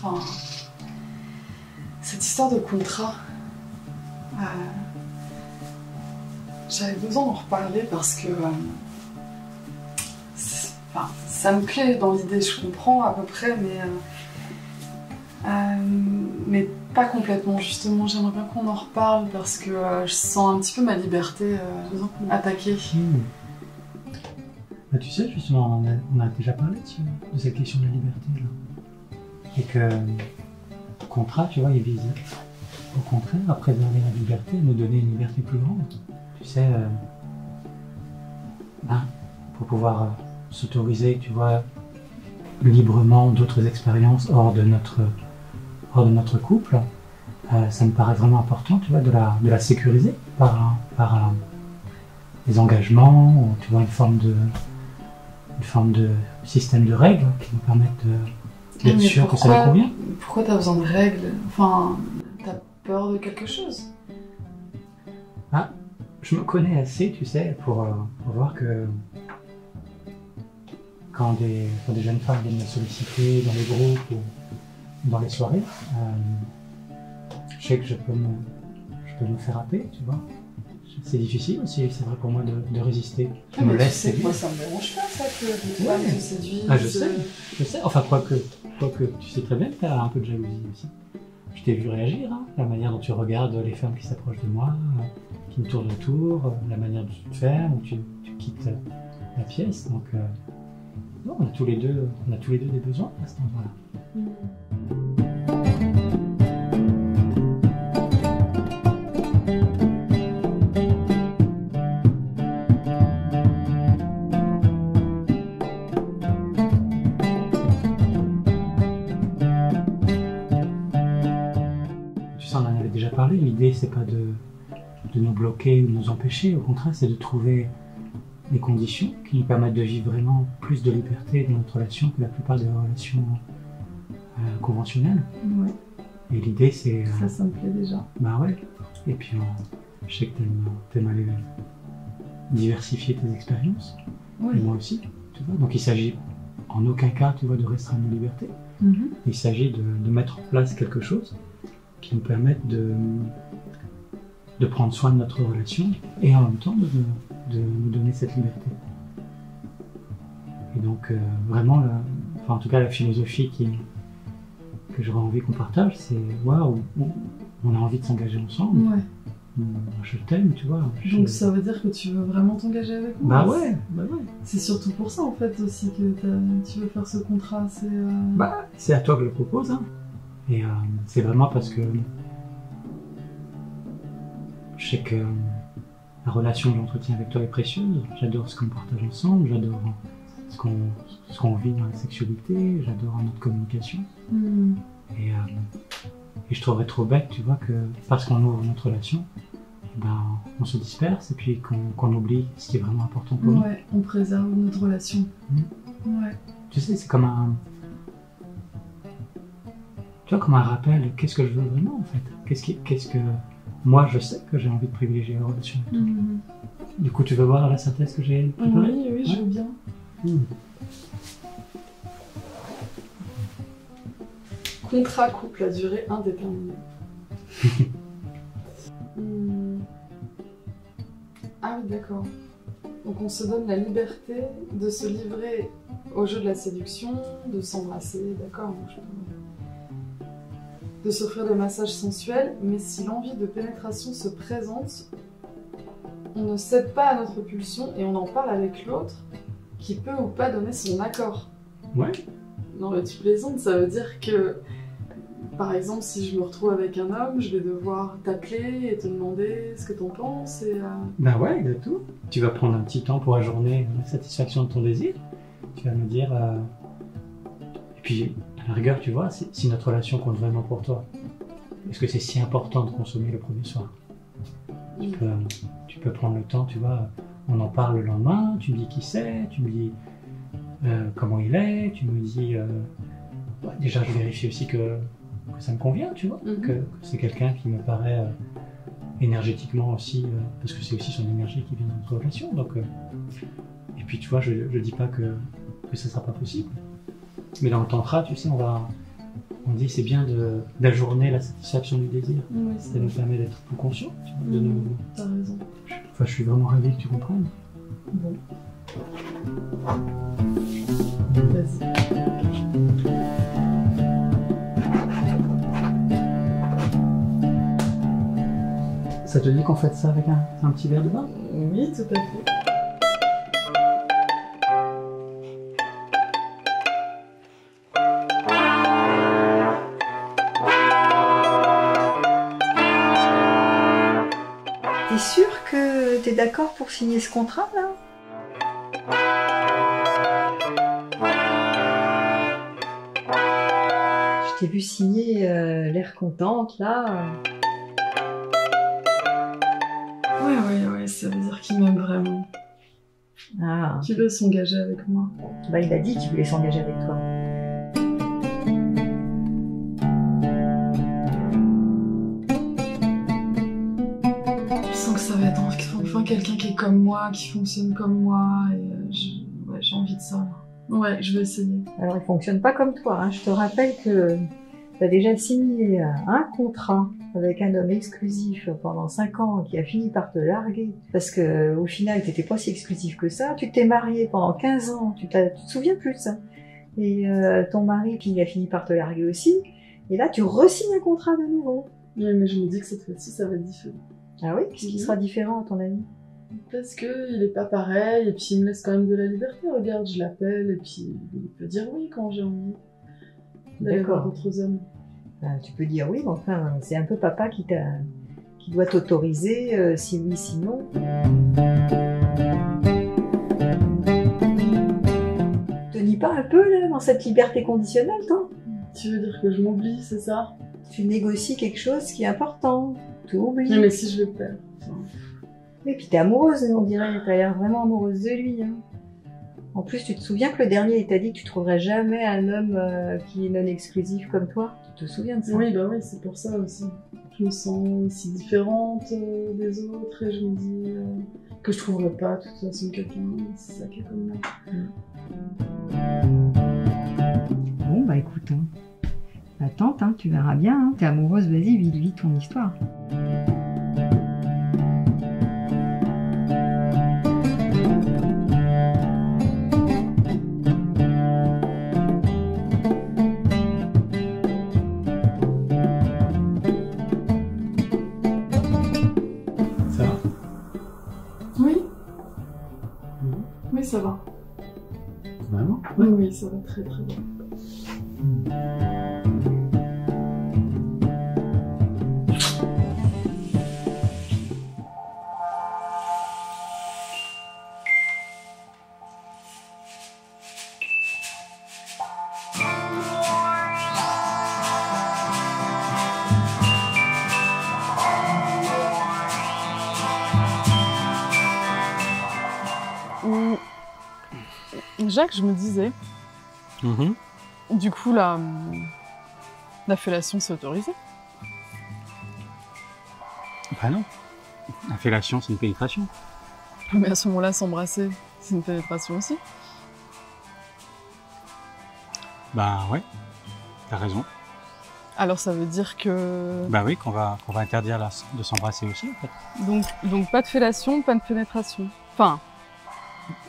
enfin, cette histoire de contrat, j'avais besoin d'en reparler parce que ça me plaît dans l'idée, je comprends à peu près, mais pas complètement, justement. J'aimerais bien qu'on en reparle parce que je sens un petit peu ma liberté attaquée. Bah, tu sais, justement, on a déjà parlé de cette question de la liberté, là. Et que le contrat, tu vois, il vise au contraire à préserver la liberté, à nous donner une liberté plus grande. Tu sais, pour pouvoir s'autoriser, tu vois, librement d'autres expériences hors de notre couple, ça me paraît vraiment important, tu vois, de la sécuriser par des engagements, ou, tu vois, une forme de système de règles qui nous permettent d'être sûr que ça nous convient. Pourquoi t'as besoin de règles? Enfin, t'as peur de quelque chose? Je me connais assez, tu sais, pour voir que quand des jeunes femmes viennent me solliciter dans les groupes ou dans les soirées, je sais que je peux me faire happer, tu vois. C'est difficile aussi, c'est vrai pour moi de résister. Je me laisse séduire. Moi, ça me dérange pas, ça, que les femmes se séduisent. Je sais. Enfin, quoique, tu sais très bien que tu as un peu de jalousie aussi. Je t'ai vu réagir, hein, la manière dont tu regardes les femmes qui s'approchent de moi, qui me tournent autour, la manière dont tu te fermes, où tu quittes la pièce. Donc, non, on a tous les deux des besoins à cet endroit-là. On en avait déjà parlé, l'idée c'est pas de nous bloquer ou de nous empêcher, au contraire c'est de trouver des conditions qui nous permettent de vivre vraiment plus de liberté dans notre relation que la plupart des relations conventionnelles. Ouais. Et l'idée c'est... Ça me plaît déjà. Bah ouais, et puis je sais que t'aimes aller diversifier tes expériences, et moi aussi, tu vois. Donc il s'agit en aucun cas, tu vois, de restreindre nos libertés. Il s'agit de mettre en place quelque chose qui nous permettent de prendre soin de notre relation et en même temps de nous donner cette liberté. Et donc vraiment, en tout cas la philosophie que j'aurais envie qu'on partage, c'est waouh, on a envie de s'engager ensemble. Ouais. Je t'aime, tu vois. Donc ça veut dire que tu veux vraiment t'engager avec moi? Bah ouais. C'est surtout pour ça en fait aussi que tu veux faire ce contrat. C'est à toi que je le propose, hein. Et c'est vraiment parce que je sais que la relation que j'entretiens avec toi est précieuse. J'adore ce qu'on partage ensemble, j'adore ce qu'on vit dans la sexualité, j'adore notre communication. Et je trouverais trop bête, tu vois, que parce qu'on ouvre notre relation, on se disperse et puis qu'on oublie ce qui est vraiment important pour nous. Ouais, on préserve notre relation. Ouais. Tu sais, c'est comme un rappel, qu'est-ce que je veux vraiment en fait? Qu'est-ce que moi je sais que j'ai envie de privilégier la relation avec toi. Du coup, tu veux voir la synthèse que j'ai préparée? Oui, je veux bien. Contrat couple à durée indéterminée. Ah oui, d'accord. Donc on se donne la liberté de se livrer au jeu de la séduction, de s'embrasser, d'accord, de s'offrir des massages sensuels, mais si l'envie de pénétration se présente, on ne cède pas à notre pulsion et on en parle avec l'autre qui peut ou pas donner son accord. Ouais. Non mais tu plaisantes, ça veut dire que, par exemple, si je me retrouve avec un homme, je vais devoir t'appeler et te demander ce que t'en penses et... Bah ouais, de tout. Tu vas prendre un petit temps pour ajourner la satisfaction de ton désir. Tu vas me dire... Et puis, à la rigueur, tu vois, si notre relation compte vraiment pour toi, est-ce que c'est si important de consommer le premier soir? Tu peux prendre le temps, tu vois, on en parle le lendemain, tu me dis qui c'est, tu me dis comment il est, tu me dis... déjà, je vérifie aussi que ça me convient, tu vois, que c'est quelqu'un qui me paraît énergétiquement aussi, parce que c'est aussi son énergie qui vient de notre relation, donc... Et puis, tu vois, je dis pas que ça sera pas possible. Mais dans le tantra, tu sais, on On dit c'est bien d'ajourner la satisfaction du désir. Oui, Ça c'est nous vrai. permet d'être plus conscients. Tu vois, de nos... T'as raison. Enfin, je suis vraiment ravi que tu comprennes. Bon. Vas-y. Ça te dit qu'on fasse ça avec un petit verre de vin? Oui, tout à fait. T'es sûr que t'es d'accord pour signer ce contrat, là? Je t'ai vu signer l'air contente, là. Ouais, ça veut dire qu'il m'aime vraiment. Ah, Qu'il veut s'engager avec moi. bah il a dit qu'il voulait s'engager avec toi. Je sens que ça va être enfin quelqu'un qui est comme moi, qui fonctionne comme moi, et ouais, j'ai envie de ça. Là. Ouais, je vais essayer. Alors, il fonctionne pas comme toi, hein. Je te rappelle que t'as déjà signé un contrat avec un homme exclusif pendant 5 ans qui a fini par te larguer. Parce que au final, t'étais pas si exclusif que ça. Tu t'es marié pendant 15 ans, tu te souviens plus de ça. Et ton mari, qui a fini par te larguer aussi. Et là, tu re-signes un contrat de nouveau. Ouais, mais je me dis que cette fois-ci, ça va être différent. Ah oui? Qu'est-ce qui sera différent, à ton avis? Parce que il est pas pareil, et puis il me laisse quand même de la liberté. Regarde, je l'appelle, et puis il peut dire oui quand j'ai envie d'aller voir D'accord. d'autres hommes. Tu peux dire oui, mais enfin, c'est un peu papa qui doit t'autoriser, si oui, si non. Te nie pas un peu, là, dans cette liberté conditionnelle, toi? Tu veux dire que je m'oublie, c'est ça? Tu négocies quelque chose qui est important. Tu oublies. Oui, mais si je le perds. Enfin, Et puis t'es amoureuse, on dirait. T'as l'air vraiment amoureuse de lui. Hein. En plus, tu te souviens que le dernier, il t'a dit que tu trouverais jamais un homme qui est non exclusif comme toi? Tu te souviens de ça? oui, bah oui, c'est pour ça aussi. Je me sens si différente des autres, et je me dis que je trouverais pas de toute façon quelqu'un, c'est ça qui est comme moi. Bon, bah écoute, hein. Attends, hein, tu verras bien. Hein. T'es amoureuse, vas-y, vis ton histoire. Ça va? Oui. Oui, ça va. Vraiment? Oui, ça va très très bien. Jacques, je me disais, du coup, la fellation, c'est autorisé. Bah non. La fellation, c'est une pénétration. Mais à ce moment-là, s'embrasser, c'est une pénétration aussi. Bah ouais. T'as raison. Alors ça veut dire que... Bah oui, qu'on va interdire de s'embrasser aussi, en fait. Donc pas de fellation, pas de pénétration. Enfin...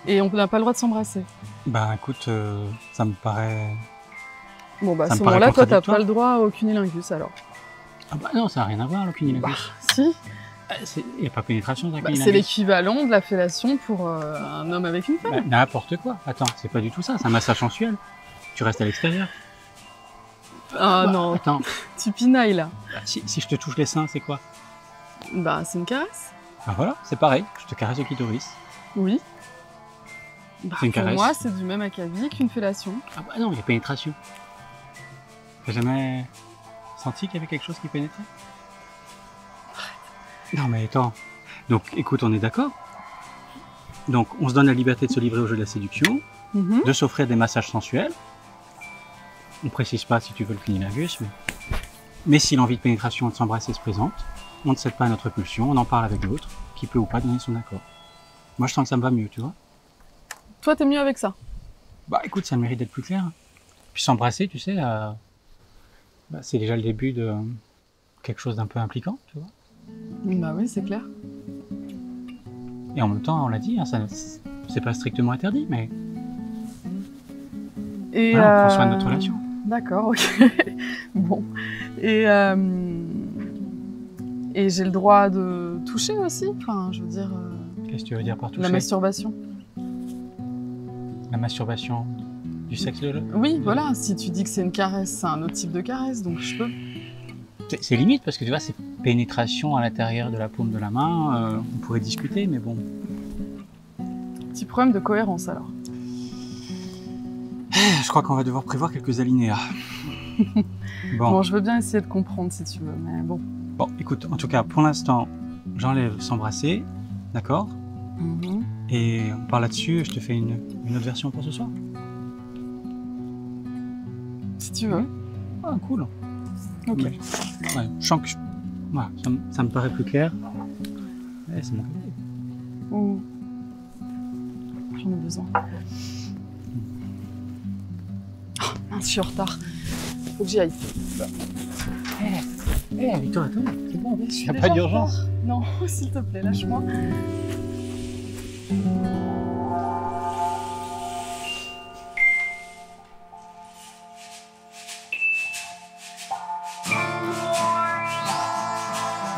Et on n'a pas le droit de s'embrasser. Bah écoute, ça me paraît... Bon bah à Ça ce me paraît moment-là, toi t'as contradictoire. pas le droit au cunilingus alors. Ah bah non, ça n'a rien à voir, le cunilingus. Bah si, Il n'y a pas pénétration dans le bah, cunilingus. c'est l'équivalent de la fellation pour un homme avec une femme. Bah, n'importe quoi. Attends, c'est pas du tout ça, c'est un massage sensuel. Tu restes à l'extérieur. Ah Bah, non, Attends, tu pinailles là. si je te touche les seins, c'est quoi? Bah c'est une caresse. Bah voilà, c'est pareil, je te caresse le clitoris. Oui. Bah, C'est une pour caresse. moi, c'est du même acabit qu'une fellation. Ah bah non, il y a pénétration. T'as jamais senti qu'il y avait quelque chose qui pénétrait? Non mais attends. Donc écoute, on est d'accord. Donc on se donne la liberté de se livrer au jeu de la séduction, Mhm. de s'offrir des massages sensuels. On précise pas si tu veux le cunilingus, mais si l'envie de pénétration et de s'embrasser se présente, on ne cède pas à notre pulsion, on en parle avec l'autre, qui peut ou pas donner son accord. Moi je sens que ça me va mieux, tu vois. Toi, t'es mieux avec ça. Bah écoute, ça a le mérite d'être plus clair. Puis s'embrasser, tu sais, bah, c'est déjà le début de quelque chose d'un peu impliquant, tu vois. Bah oui, c'est clair. Et en même temps, on l'a dit, hein, c'est pas strictement interdit, mais Et voilà, on prend soin de notre relation. D'accord, ok. Bon. Et j'ai le droit de toucher aussi. Enfin, je veux dire. Qu'est-ce que tu veux dire par toucher? La masturbation. La masturbation du sexe de l'autre? Oui, voilà. Si tu dis que c'est une caresse, c'est un autre type de caresse, donc je peux. C'est limite parce que tu vois, c'est pénétration à l'intérieur de la paume de la main. On pourrait discuter, mais bon. Petit problème de cohérence alors. Je crois qu'on va devoir prévoir quelques alinéas. Bon, je veux bien essayer de comprendre si tu veux, mais bon. Bon, écoute, en tout cas, pour l'instant, j'enlève s'embrasser, d'accord? Et on part là-dessus, je te fais une autre version pour ce soir. Si tu veux. Ah, cool. Ok. Ouais, je sens que voilà, ça me paraît plus clair. Ouais, c'est mon côté. Oh. J'en ai besoin. Oh, mince, je suis en retard. Faut que j'y aille. Victor, attends, c'est bon, il n'y a Déjà pas en d'urgence. retard. Non, s'il te plaît, lâche-moi.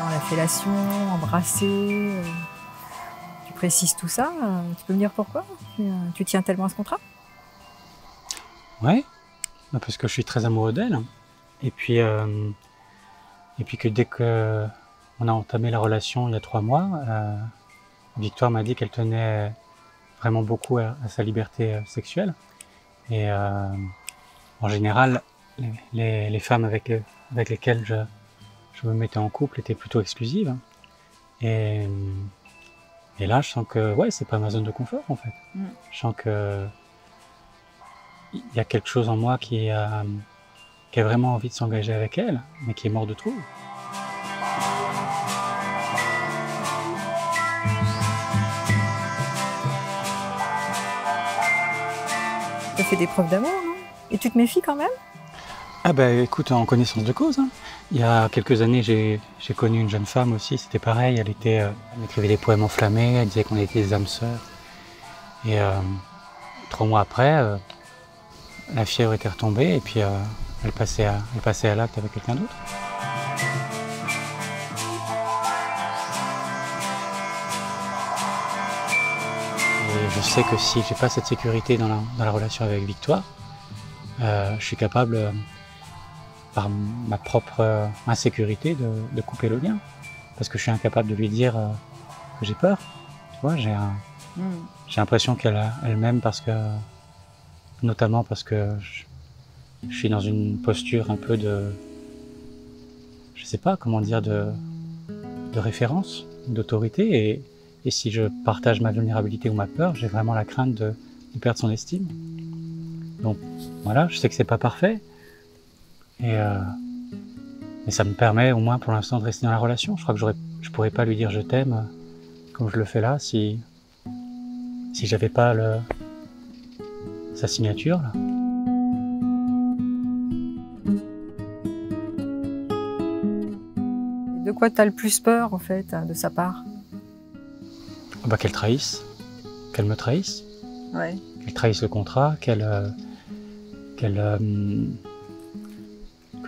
Dans la fellation, embrasser, tu précises tout ça. Tu peux me dire pourquoi tu tiens tellement à ce contrat? Ouais, parce que je suis très amoureux d'elle. Et puis que dès que on a entamé la relation il y a 3 mois, Victoire m'a dit qu'elle tenait vraiment beaucoup à sa liberté sexuelle. Et en général, les femmes avec lesquelles je me mettais en couple étaient plutôt exclusives. Et là, je sens que ouais, c'est pas ma zone de confort en fait. Je sens que il y a quelque chose en moi qui a vraiment envie de s'engager avec elle, mais qui est mort de trouille. Tu as fait des preuves d'amour, non? Et tu te méfies quand même? Ah bah écoute, en connaissance de cause, hein. Il y a quelques années, j'ai connu une jeune femme aussi, c'était pareil, elle écrivait des poèmes enflammés, elle disait qu'on était des âmes sœurs. Et 3 mois après, la fièvre était retombée et puis elle passait à l'acte avec quelqu'un d'autre. Et je sais que si j'ai pas cette sécurité dans la relation avec Victoire, je suis capable, par ma propre insécurité, de couper le lien. Parce que je suis incapable de lui dire que j'ai peur. Tu vois, j'ai l'impression qu'elle m'aime notamment parce que je suis dans une posture un peu de, je sais pas comment dire, de référence, d'autorité, et si je partage ma vulnérabilité ou ma peur, j'ai vraiment la crainte de perdre son estime. Donc voilà, je sais que c'est pas parfait, mais ça me permet au moins pour l'instant de rester dans la relation. Je crois que je pourrais pas lui dire je t'aime comme je le fais là si j'avais pas sa signature là. De quoi tu as le plus peur en fait de sa part? Bah, qu'elle trahisse, qu'elle me trahisse, Ouais. qu'elle trahisse le contrat, que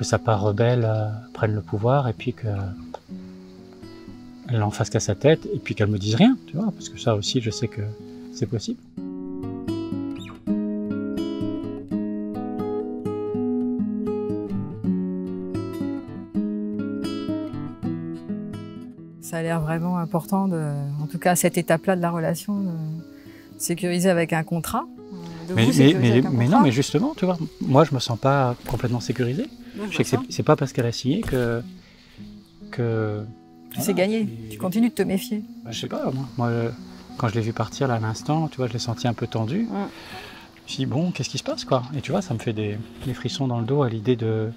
sa part rebelle prenne le pouvoir et puis qu'elle n'en fasse qu'à sa tête et puis qu'elle me dise rien, tu vois, parce que ça aussi je sais que c'est possible. Ça a l'air vraiment important, en tout cas à cette étape-là de la relation, de sécuriser avec un contrat. Mais non, mais justement, tu vois, moi je me sens pas complètement sécurisé. Je sais que c'est pas parce qu'elle a signé que c'est gagné. Tu continues de te méfier. Bah, je sais pas, moi quand je l'ai vu partir là à l'instant, tu vois, je l'ai senti un peu tendu. Je me suis dit, bon, qu'est-ce qui se passe quoi? Et tu vois, ça me fait des frissons dans le dos à l'idée de...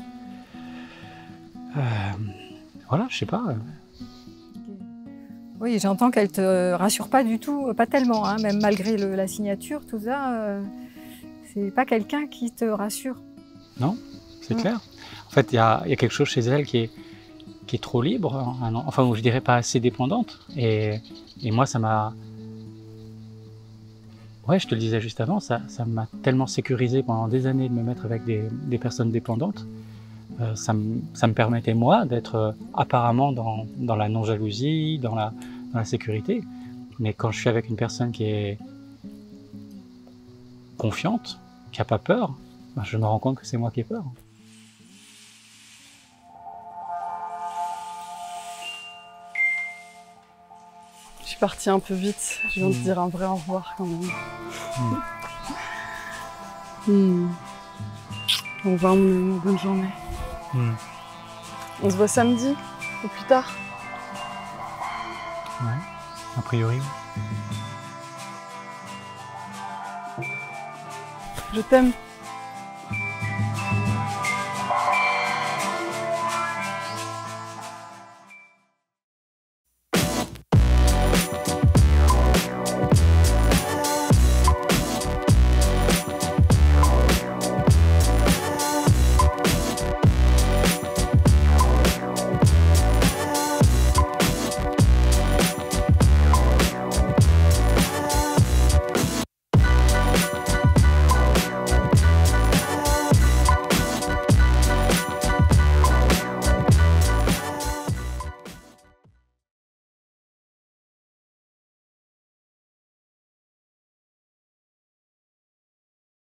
voilà, je sais pas. Oui, j'entends qu'elle te rassure pas du tout, pas tellement, hein, même malgré la signature, tout ça, c'est pas quelqu'un qui te rassure. Non, c'est clair. En fait, il y a quelque chose chez elle qui est trop libre, hein, enfin, je dirais pas assez dépendante. Et moi, ça m'a... Ouais, je te le disais juste avant, ça m'a tellement sécurisé pendant des années de me mettre avec des personnes dépendantes. Ça me permettait, moi, d'être apparemment dans la non-jalousie, dans la sécurité. Mais quand je suis avec une personne qui est confiante, qui n'a pas peur, ben je me rends compte que c'est moi qui ai peur. Je suis partie un peu vite, je viens de dire un vrai au revoir quand même. Au revoir mon ami, bonne journée. On se voit samedi, ou plus tard. Ouais, a priori. Je t'aime.